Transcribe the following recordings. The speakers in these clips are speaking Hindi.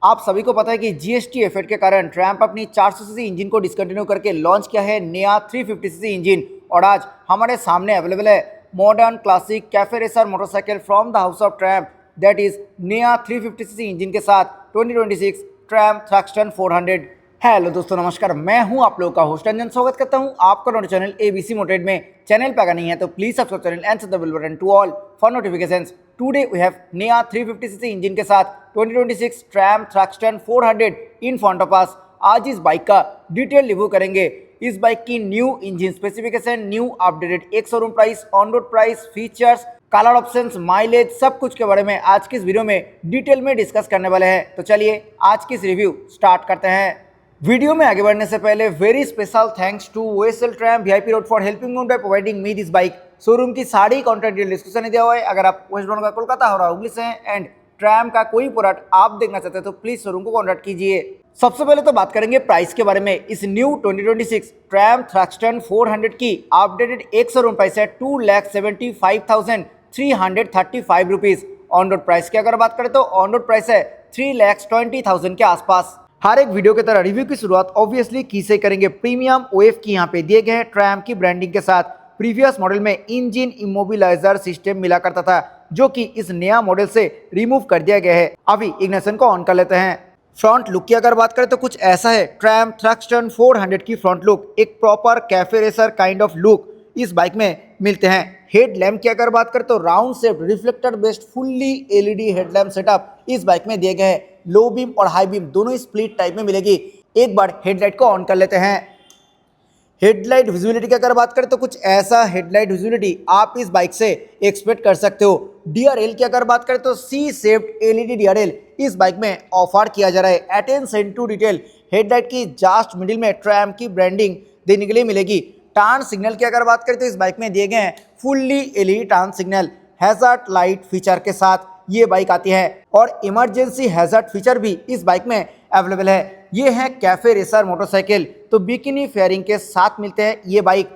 आप सभी को पता है कि जीएसटी इफेक्ट के कारण ट्रैम्प अपनी 400 सीसी इंजन को डिसकंटिन्यू करके लॉन्च किया है नया 350 सीसी इंजन। और आज हमारे सामने अवेलेबल है modern classic cafe racer motorcycle from the house of tramp, that is नया 350 सीसी इंजन के साथ 2026 ट्रैम्प थ्रक्स्टन 400। हेलो दोस्तों, नमस्कार। मैं हूं आप लोगों का होस्ट अंजन। स्वागत करता हूं आपका नोट चैनल एबीसी मोटेड में। चैनल पे अगर नहीं है तो please subscribe channel and the bell button to all for notifications. Today we have नया 350 सीसी इंजन के साथ 2026 Triumph Thruxton 400 in front of us. आज इस बाइक का डिटेल रिव्यू करेंगे। इस बाइक की new engine specification, new updated एक showroom price, on road price, features, colour options, mileage, सब कुछ के बारे में आज की इस वीडियो में डिटेल में डिस्कस करने वाले हैं। तो चलिए आज की इस रिव्यू स्टार्ट करते हैं। वीडियो में आगे बढ़ने से पहले very special thanks to OSL Tramp VIP road for helping me by providing me this bike. Showroom की सारी कॉन्टैक्ट डिटेल डिस्क्रिप्शन में दिया हुआ है। अगर आप वेस्ट बंगाल का कोलकाता हो रहा हुगली से हैं एंड ट्रैम्प का कोई प्रोडक्ट आप देखना चाहते हैं तो प्लीज शोरूम को कॉन्टैक्ट कीजिए। सबसे पहले तो बात करेंगे प्राइस के बारे में। इस न्यू 2026 ट्रैम्प थ्रक्स्टन 400 की अपडेटेड एक शोरूम प्राइस है 2,75,335 रुपीज। ऑन रोड प्राइस की अगर बात करें तो ऑन रोड प्राइस है 3,20,000 के आसपास। हर एक वीडियो की तरह रिव्यू की शुरुआत ऑब्वियसली की से करेंगे। प्रीमियम ओएफ की यहाँ पे दिए गए हैं ट्रैम्प की ब्रांडिंग के साथ। प्रीवियस मॉडल में इंजन इमोबिलाइजर सिस्टम मिला करता था जो कि इस नया मॉडल से रिमूव कर दिया गया है। अभी इग्निशन को ऑन कर लेते हैं। फ्रंट लुक की अगर बात करें तो कुछ ऐसा है ट्रैम्प थ्रक्स्टन 400 की फ्रंट लुक। एक proper cafe racer kind of look इस बाइक में मिलते हैं। हेड लैम्प की अगर बात करें तो round shape reflector based fully LED headlamp setup इस बाइक में दिए गए हैं। लो बीम और हाई बीम दोनों स्प्लिट टाइप में मिलेगी। एक बार हेडलाइट को ऑन कर लेते हैं। हेडलाइट विजुअलिटी की अगर बात करें तो कुछ ऐसा हेडलाइट विजुअलिटी आप इस बाइक से एक्सपेक्ट कर सकते हो। डीआरएल की अगर बात करें तो सी शेप्ड एलईडी डीआरएल इस बाइक में ऑफर किया जा रहा है। अटेंशन टू डिटेल हेडलाइट की जस्ट मिडिल में ट्रैम्प की ब्रांडिंग देने के लिए मिलेगी। टर्न सिग्नल की अगर बात करें तो इस बाइक में दिए गए हैं fully LED turn signal hazard light feature के साथ ये बाइक आती है। और इमरजेंसी हैजार्ड फीचर भी इस बाइक में अवेलेबल है। ये है कैफे रेसर मोटरसाइकिल, तो बिकिनी फेयरिंग के साथ मिलते हैं ये बाइक।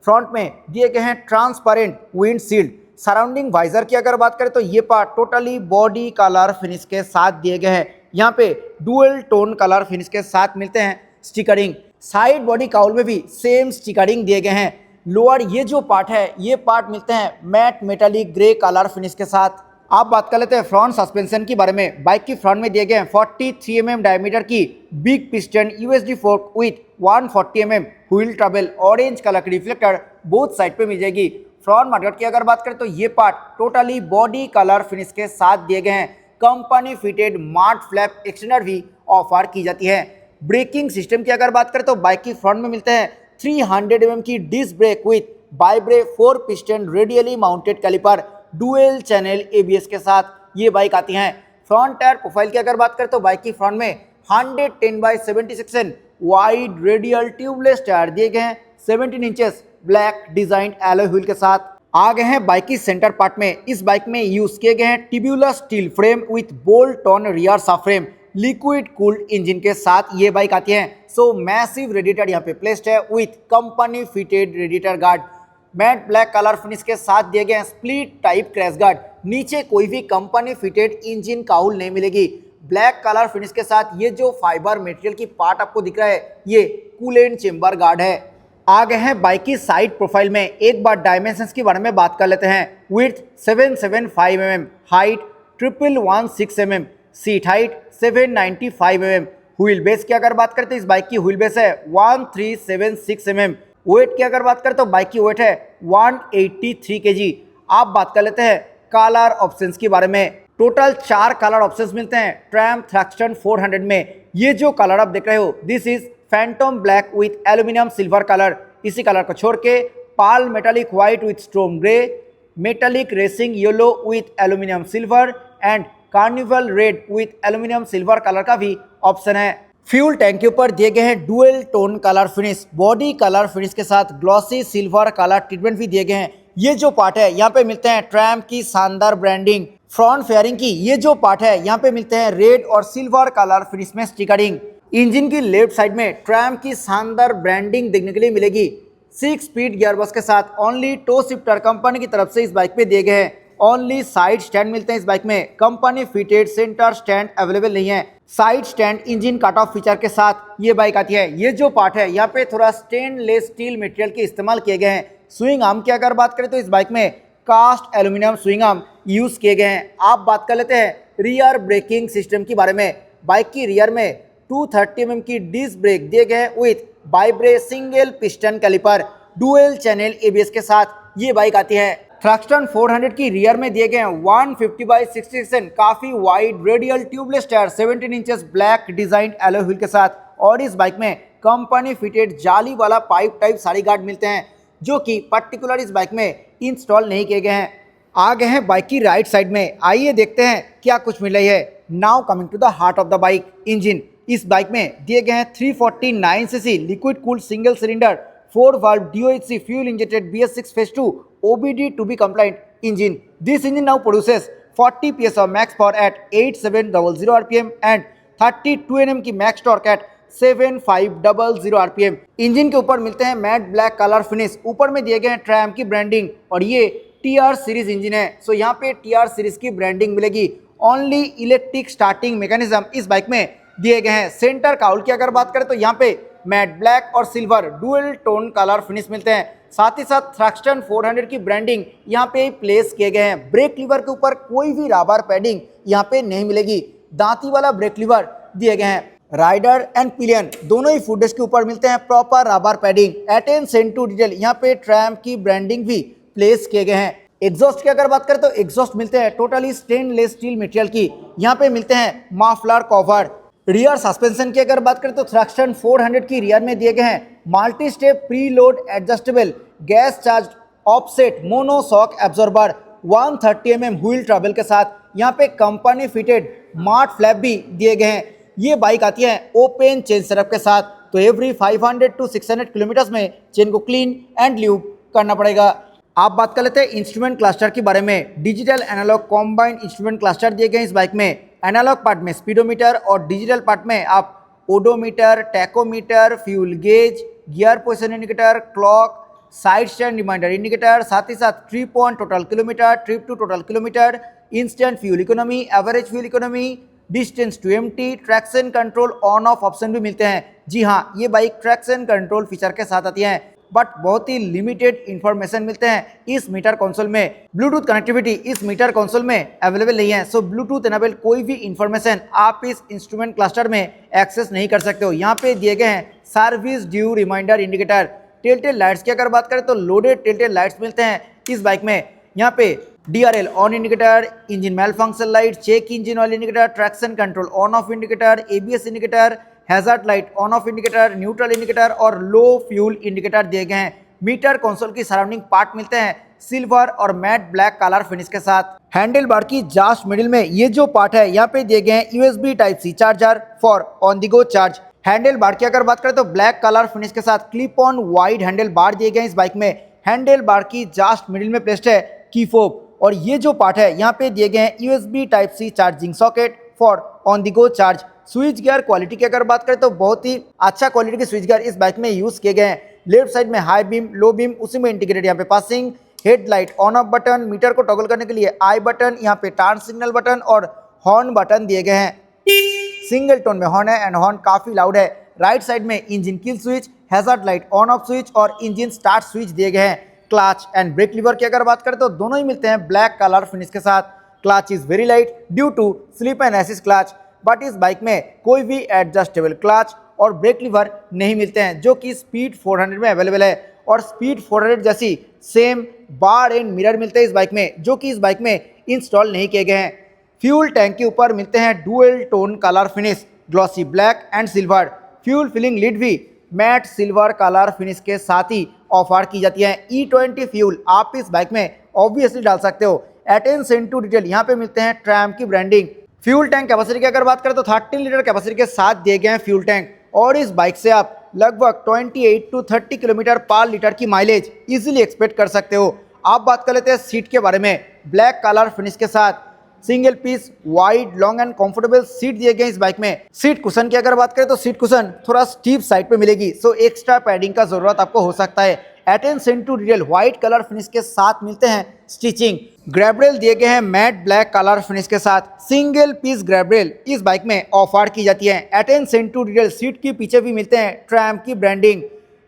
फ्रंट में दिए गए हैं ट्रांसपेरेंट विंडशील्ड। सराउंडिंग वाइजर की अगर बात करें तो ये part totally body colour finish के साथ दिए गए हैं। यहाँ पे डुअल टोन कलर फिनिश के साथ मिलते हैं स्टिकरिंग। साइड बॉडी काउल में भी सेम स्टिकरिंग दिए गए हैं। लोअर ये जो पार्ट है ये पार्ट मिलते हैं matte metallic grey colour finish के साथ। आप बात कर लेते हैं फ्रंट सस्पेंशन के बारे में। बाइक की फ्रंट में दिए गए हैं 43 mm डायमीटर की big piston USD fork with 140 mm wheel trouble. Orange colour की रिफ्लेक्टर बोथ साइड पे मिल जाएगी। फ्रंट मडगार्ड की अगर बात करें तो ये part totally body colour finish के साथ दिए गए हैं। Company fitted mart flap extender भी ऑफर की जाती है। ब्रेकिंग सिस्टम की अगर बात करें तो बाइक की फ्रंट में मिलते हैं 300 mm की disc brake with Bybre 4 piston radially mounted caliper dual channel ABS के साथ ये बाइक आती हैं। फ्रंट टायर प्रोफाइल की अगर बात करें तो बाइक की फ्रंट में 110/70 वाइड रेडियल ट्यूबलेस टायर दिए गए हैं। 17 inches black design alloy wheel के साथ आ गए हैं। बाइक की सेंटर पार्ट में इस बाइक में यूज किए गए हैं tubular steel frame with bolt on rear सब फ्रेम। लिक्विड कूल्ड इंजन के साथ ये बाइक आती है। सो मैसिव रेडिएटर यहाँ पे प्लेस्ड है with company fitted radiator guard. Matte black colour finish के साथ दिए गए हैं स्प्लिट टाइप क्रैश गार्ड। नीचे कोई भी कंपनी फिटेड इंजन काउल नहीं मिलेगी। ब्लैक कलर फिनिश के साथ ये जो फाइबर मटेरियल की पार्ट आपको दिख रहा है ये कूलेंट चेंबर गार्ड है। आ गए हैं बाइक की साइड प्रोफाइल में। एक बार डायमेंशंस के बारे में बात कर लेते हैं। Width 775 mm, height 1116 mm, seat height 795 mm। Wheel base की अगर बात करते हैं इस बाइक की व्हील बेस है 1376 mm। वेट की अगर बात करें तो बाइक की वेट है 183 kg। आप बात कर लेते हैं कलर ऑप्शंस के बारे में। टोटल 4 कलर ऑप्शंस मिलते हैं ट्रैम्प थ्रक्स्टन 400 में। ये जो कलर आप देख रहे हो this is phantom black with aluminium silver colour. इसी कलर को छोड़ के pearl metallic white with stone grey, metallic racing yellow with aluminium silver and carnival red with aluminium silver colour का भी ऑप्शन है। फ्यूल टैंक के ऊपर दिए गए हैं dual tone colour finish. Body colour finish के साथ ग्लॉसी सिल्वर कलर ट्रीटमेंट भी दिए गए हैं। ये जो पार्ट है यहाँ पे मिलते हैं ट्रैम्प की शानदार ब्रांडिंग। फ्रंट फेयरिंग की ये जो पार्ट है यहाँ पे मिलते हैं रेड और सिल्वर कलर फिनिश में स्टिकरिंग। इंजन की लेफ्ट साइड में ट्रैम्प की शानदार ब्रांडिंग देखने के लिए मिलेगी। 6 स्पीड गियरबॉक्स के साथ ओनली टो शिफ्टर कंपनी की तरफ से इस बाइक पे दिए गए हैं। ओनली साइड स्टैंड मिलते हैं इस बाइक में, company fitted centre stand available नहीं है। Side stand engine cut off feature के साथ ये बाइक आती है। ये जो पार्ट है यहाँ पे थोड़ा स्टेनलेस स्टील मटेरियल के इस्तेमाल किए गए हैं। स्विंग आर्म की अगर बात करें तो इस बाइक में cast aluminium swing arm use किए गए हैं। आप बात कर लेते हैं रियर ब्रेकिंग सिस्टम के बारे में। बाइक की रियर में 230 mm की डिस्क ब्रेक दिए गए with Bybre single piston caliper dual channel ABS के साथ ये बाइक आती है। थ्रक्स्टन 400 की रियर में दिए गए हैं 150/66 काफी wide radial tubeless tyre 17 inches black design alloy wheel के साथ, और इस बाइक में कंपनी फिटेड जाली वाला पाइप टाइप साड़ी गार्ड मिलते हैं जो कि पर्टिकुलर इस बाइक में इंस्टॉल नहीं किए गए हैं। आ गए हैं बाइक की राइट साइड में, आइए देखते हैं क्या कुछ मिल रही है। Now coming to the heart of the bike, engine. इस बाइक में दिए गए हैं 349 CC liquid cooled single cylinder 4 valve DOHC fuel injected BS6 phase 2 OBD to be compliant engine. This engine now produces 40 PS of max power at 8700 RPM and 32 Nm की max torque at 7500 RPM। Engine के ऊपर मिलते हैं मैट ब्लैक कलर फिनिश, ऊपर में दिए गए हैं ट्रैम की ब्रांडिंग, और ये TR सीरीज इंजन है। सो यहाँ पे TR सीरीज की ब्रांडिंग मिलेगी। ओनली इलेक्ट्रिक स्टार्टिंग मैकेनिज्म इस बाइक में दिए गए हैं। सेंटर काउल की अगर बात करें तो यहाँ पे मैट ब्लैक और silver dual tone colour finish मिलते हैं। साथ ही साथ थ्रक्स्टन 400 की ब्रांडिंग यहाँ पे प्लेस किए गए हैं। ब्रेक लीवर के ऊपर कोई भी रबर पैडिंग यहाँ पे नहीं मिलेगी, दांती वाला ब्रेक लीवर दिए गए हैं। राइडर एंड पिलियन दोनों ही फुट के ऊपर मिलते हैं proper rubber padding. Attention to detail यहाँ पे ट्रैम की ब्रांडिंग भी प्लेस किए गए हैं। एग्जॉस्ट की अगर बात करें तो एग्जॉस्ट मिलते हैं टोटली स्टेनलेस स्टील मटेरियल की, यहाँ पे मिलते हैं मफलर कवर। रियर सस्पेंशन की अगर बात करें तो थ्रक्स्टन 400 की रियर में दिए गए हैं multi step pre load adjustable gas charge offset mono shock absorber 130 mm wheel travel के साथ। यहाँ पे कंपनी फिटेड मार्ट फ्लैप भी दिए गए हैं। ये बाइक आती है ओपन चेन सेटअप के साथ, तो एवरी 500 to 600 किलोमीटर में चेन को क्लीन एंड ल्यूब करना पड़ेगा। आप बात कर लेते हैं इंस्ट्रूमेंट क्लस्टर के बारे में। Digital analog combined instrument cluster दिए गए इस बाइक में। एनालॉग पार्ट में स्पीडोमीटर और डिजिटल पार्ट में आप odometer, tachometer, fuel gauge, gear position indicator, clock, side stand reminder indicator, साथ ही साथ trip on total kilometre, trip two total kilometre, instant fuel economy, average fuel economy, distance to empty, traction control on off option भी मिलते हैं। जी हाँ, ये बाइक ट्रैक्शन कंट्रोल फीचर के साथ आती है, बट बहुत ही लिमिटेड इंफॉर्मेशन मिलते हैं इस मीटर कंसोल में। ब्लूटूथ कनेक्टिविटी इस मीटर कंसोल में अवेलेबल नहीं है। सो ब्लूटूथ एनेबल कोई भी इंफॉर्मेशन आप इस इंस्ट्रूमेंट क्लस्टर में एक्सेस नहीं कर सकते हो। यहाँ पे दिए गए हैं service due reminder indicator. Telltale lights की अगर बात करें तो लोडेड टेलटेल लाइट्स मिलते हैं इस बाइक में। यहाँ पे DRL on indicator, engine malfunction light, check engine oil indicator, traction control on off indicator, ABS indicator, hazard light on off indicator, neutral indicator और लो फ्यूल इंडिकेटर दिए गए हैं। मीटर कंसोल की सराउंडिंग पार्ट मिलते हैं सिल्वर और मैट ब्लैक कलर फिनिश के साथ। हैंडल बार की जस्ट मिडिल में ये जो पार्ट है यहाँ पे दिए गए हैं USB Type-C charger for on the go charge. Handle bar की अगर बात करें तो ब्लैक कलर फिनिश के साथ clip on wide handle bar दिए गए हैं इस बाइक में। हैंडल बार की जस्ट मिडिल में प्लेस्ड है की फोब, और ये जो पार्ट है यहाँ पे दिए गए हैं USB Type-C charging socket for on the go charge. Switch gear quality की अगर बात करें तो बहुत ही अच्छा क्वालिटी के स्विच गियर इस बाइक में यूज किए गए हैं। लेफ्ट साइड में हाई बीम, लो बीम, उसी में इंटीग्रेटेड यहाँ पे passing, headlight on off button, meter को टॉगल करने के लिए आई बटन, यहाँ पे टर्न सिग्नल बटन और हॉर्न बटन दिए गए हैं। सिंगल टोन में हॉर्न है एंड हॉर्न काफी लाउड है। राइट साइड में engine kill switch, hazard light on off switch और इंजन स्टार्ट स्विच दिए गए हैं। क्लच एंड ब्रेक लीवर की अगर बात करें तो दोनों ही मिलते हैं ब्लैक कलर फिनिश के साथ। Clutch is very light due to slip and assist clutch, but इस बाइक में कोई भी एडजस्टेबल क्लच और ब्रेक लीवर नहीं मिलते हैं जो कि स्पीड 400 में अवेलेबल है। और स्पीड 400 जैसी सेम बार एंड मिरर मिलते हैं इस बाइक में जो कि इस बाइक में इंस्टॉल नहीं किए गए हैं। फ्यूल टैंक के ऊपर मिलते हैं dual tone colour finish glossy black and silver. Fuel filling lid भी मैट सिल्वर कलर फिनिश के साथ ही ऑफर की जाती है। E20 फ्यूल आप इस बाइक में ऑब्वियसली डाल सकते हो। अटेंशन टू डिटेल यहाँ पे मिलते हैं ट्रैम की ब्रांडिंग। फ्यूल टैंक कैपेसिटी की अगर बात करें तो 13 लीटर कैपेसिटी के साथ दिए गए हैं फ्यूल टैंक, और इस बाइक से आप लगभग 28 to 30 किलोमीटर पर लीटर की माइलेज इजीली एक्सपेक्ट कर सकते हो। आप बात कर लेते हैं सीट के बारे में। ब्लैक कलर फिनिश के साथ single piece wide long and comfortable seat दिए गए इस बाइक में। सीट कुशन की अगर बात करें तो सीट कुशन थोड़ा स्टीप साइड पे मिलेगी, सो एक्स्ट्रा पैडिंग का जरूरत आपको हो सकता है। Attention to detail white colour finish के साथ मिलते हैं स्टिचिंग। ग्रैब रेल दिए गए हैं मैट ब्लैक कलर फिनिश के साथ। सिंगल पीस ग्रैब रेल इस बाइक में ऑफर की जाती है। अटेंशन टू डिटेल सीट के पीछे भी मिलते हैं ट्रैम्प की ब्रांडिंग।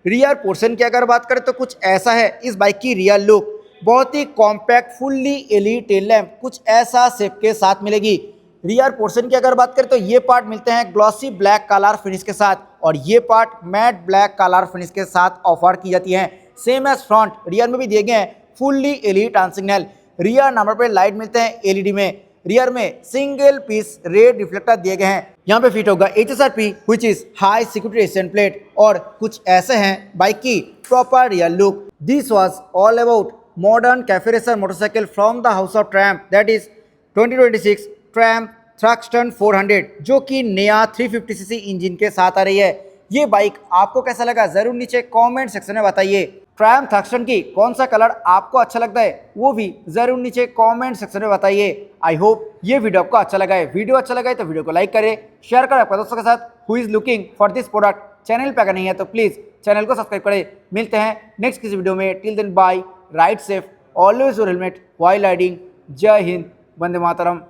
रियर पोर्शन की अगर बात करें तो कुछ ऐसा है इस बाइक की रियर लुक। बहुत ही compact fully LED tail lamp कुछ ऐसा शेप के साथ मिलेगी। रियर पोर्शन की अगर बात करें तो ये पार्ट मिलते हैं ग्लॉसी ब्लैक कलर फिनिश के साथ और ये part matte black colour finish के साथ ऑफर की जाती है। सेम एज फ्रंट, रियर में भी दिए गए हैं fully LED turn signal. Rear number plate light मिलते हैं एलईडी में। रियर में सिंगल पीस रेड रिफ्लेक्टर दिए गए हैं। यहाँ पे फिट होगा HSRP which is high security resistant plate और कुछ ऐसे हैं बाइक की proper rear look. This was all about modern cafe racer motorcycle from the house of tramp that is 2026 tramp Thruxton 400 जो कि नया 350cc इंजन के साथ आ रही है। ये बाइक आपको कैसा लगा जरूर नीचे कमेंट सेक्शन में बताइए। ट्रैम्प थ्रक्सटन की कौन सा कलर आपको अच्छा लगता है वो भी जरूर नीचे कमेंट सेक्शन में बताइए। आई होप ये वीडियो आपको अच्छा लगा है। वीडियो अच्छा लगा है तो वीडियो को लाइक करें, शेयर करें अपने दोस्तों के साथ who is looking for this product. Channel पे अगर नहीं है तो प्लीज चैनल को सब्सक्राइब करें। मिलते हैं नेक्स्ट किसी वीडियो में। Till then bye, ride safe, always your helmet while riding. जय हिंद, वंदे मातरम।